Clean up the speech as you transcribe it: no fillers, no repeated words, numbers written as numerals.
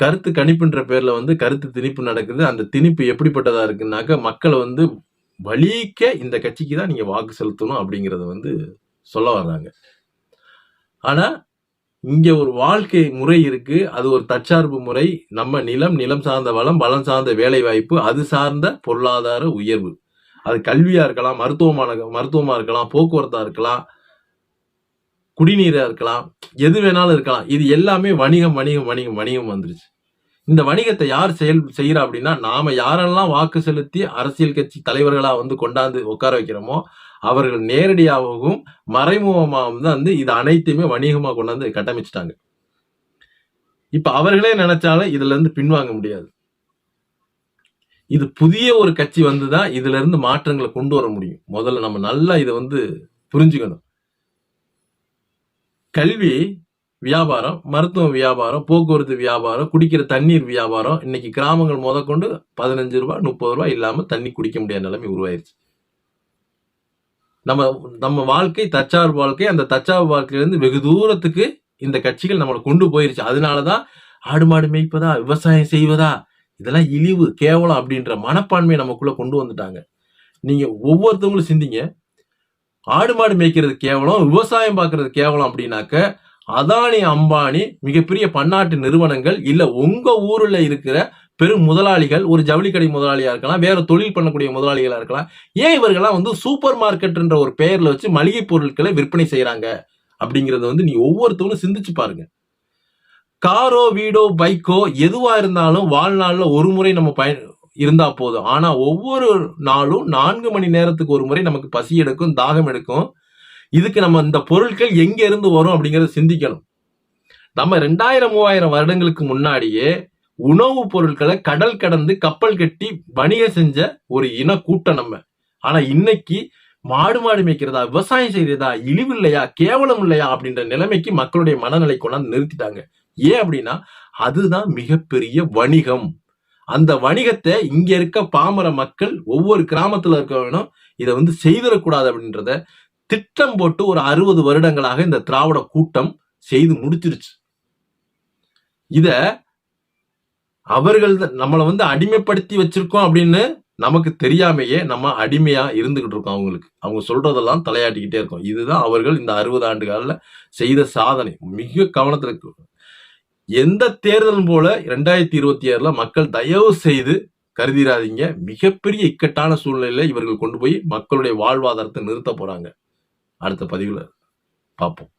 கருத்து கணிப்புன்ற பேர்ல வந்து கருத்து திணிப்பு நடக்குது. அந்த திணிப்பு எப்படிப்பட்டதா இருக்குன்னாக்க, மக்கள வந்து வலிக்க இந்த கட்சிக்கு தான் நீங்க வாக்கு செலுத்தணும் அப்படிங்கிறத வந்து சொல்ல வர்றாங்க. ஆனா இங்க ஒரு வாழ்க்கை முறை இருக்கு. அது ஒரு தற்சார்பு முறை. நம்ம நிலம், நிலம் சார்ந்த வளம், வளம் சார்ந்த வேலை வாய்ப்பு, அது சார்ந்த பொருளாதார உயர்வு. அது கல்வியா இருக்கலாம், மருத்துவமா இருக்கலாம், போக்குவரத்தா இருக்கலாம், குடிநீரா இருக்கலாம், எது வேணாலும் இருக்கலாம். இது எல்லாமே வணிகம் வணிகம் வணிகம் வணிகம் வந்துருச்சு. இந்த வணிகத்தை யார் செய்யறா அப்படின்னா, நாம யாரெல்லாம் வாக்கு செலுத்தி அரசியல் கட்சி தலைவர்களா வந்து கொண்டாந்து உட்கார வைக்கிறோமோ அவர்கள் நேரடியாகவும் மறைமுகமாகவும் தான் வந்து இது அனைத்தையுமே வணிகமா கொண்டாந்து கட்டமைச்சிட்டாங்க. இப்ப அவர்களே நினைச்சாலும் இதுல இருந்து பின்வாங்க முடியாது. இது புதிய ஒரு கட்சி வந்துதான் இதுல இருந்து மாற்றங்களை கொண்டு வர முடியும். முதல்ல நம்ம நல்லா இதை வந்து புரிஞ்சுக்கணும். கல்வி வியாபாரம், மருத்துவ வியாபாரம், போக்குவரத்து வியாபாரம், குடிக்கிற தண்ணீர் வியாபாரம், இன்னைக்கு கிராமங்கள் முதற்கொண்டு 15 ரூபாய் 30 ரூபாய் இல்லாம தண்ணி குடிக்க முடியாத நிலைமை உருவாயிருச்சு. நம்ம வாழ்க்கை தற்சார்பு வாழ்க்கை. அந்த தற்சார்பு வாழ்க்கையிலிருந்து வெகு தூரத்துக்கு இந்த கட்சிகள் நம்மளை கொண்டு போயிருச்சு. அதனாலதான் ஆடு மாடு மேய்ப்பதா, விவசாயம் செய்வதா, இதெல்லாம் இழிவு கேவலம் அப்படின்ற மனப்பான்மையை நமக்குள்ள கொண்டு வந்துட்டாங்க. நீங்க ஒவ்வொருத்தவங்களும் சிந்திங்க. ஆடு மாடு மேய்க்கிறது கேவலம், விவசாயம் பார்க்கறது கேவலம் அப்படின்னாக்க, அதானி அம்பானி மிகப்பெரிய பன்னாட்டு நிறுவனங்கள் இல்ல உங்க ஊர்ல இருக்கிற பெரும் முதலாளிகள், ஒரு ஜவுளி கடை முதலாளியா இருக்கலாம், வேற தொழில் பண்ணக்கூடிய முதலாளிகளா இருக்கலாம், ஏன் இவர்கள்லாம் வந்து சூப்பர் மார்க்கெட்ன்ற ஒரு பெயர்ல வச்சு மளிகை பொருட்களை விற்பனை செய்யறாங்க அப்படிங்கறத வந்து நீ ஒவ்வொருத்தவங்களும் சிந்திச்சு பாருங்க. காரோ வீடோ பைக்கோ எதுவா இருந்தாலும் வாழ்நாள்ல ஒரு முறை நம்ம இருந்தா போதும். ஆனா ஒவ்வொரு நாளும் 4 மணி நேரத்துக்கு ஒரு முறை நமக்கு பசி எடுக்கும், தாகம் எடுக்கும். இதுக்கு நம்ம இந்த பொருட்கள் எங்க இருந்து வரும் அப்படிங்கறத சிந்திக்கணும். நம்ம 2000-3000 வருடங்களுக்கு முன்னாடியே உணவுப் பொருட்களை கடல் கடந்து கப்பல் கட்டி வணிகம் செஞ்ச ஒரு இன கூட்டம் நம்ம. ஆனா இன்னைக்கு மாடு மேய்க்கிறதா, விவசாயம் செய்யறதா, இழிவு இல்லையா, கேவலம் இல்லையா அப்படின்ற நிலைமைக்கு மக்களுடைய மனநிலை கொண்டாந்து நிறுத்திட்டாங்க. ஏன் அப்படின்னா அதுதான் மிகப்பெரிய வணிகம். அந்த வணிகத்தை இங்க இருக்க பாமர மக்கள் ஒவ்வொரு கிராமத்துல இருக்க வேணும் இதை வந்து செய்திடக்கூடாது அப்படின்றத திட்டம் போட்டு ஒரு 60 வருடங்களாக இந்த திராவிட கூட்டம் செய்து முடிச்சிருச்சு. இத அவர்கள் நம்மளை வந்து அடிமைப்படுத்தி வச்சிருக்கோம் அப்படின்னு நமக்கு தெரியாமையே நம்ம அடிமையா இருந்துகிட்டு இருக்கோம். அவங்க சொல்றதெல்லாம் தலையாட்டிக்கிட்டே இருக்கும். இதுதான் அவர்கள் இந்த 60 ஆண்டு கால செய்த சாதனை. மிக கவனத்துல இருக்கு. எந்த தேர்தல் போல 2026ல மக்கள் தயவு செய்து கருதிராதீங்க. மிகப்பெரிய இக்கட்டான சூழ்நிலையில இவர்கள் கொண்டு போய் மக்களுடைய வாழ்வாதாரத்தை நிறுத்த போறாங்க. அடுத்த பதிவுல பார்ப்போம்.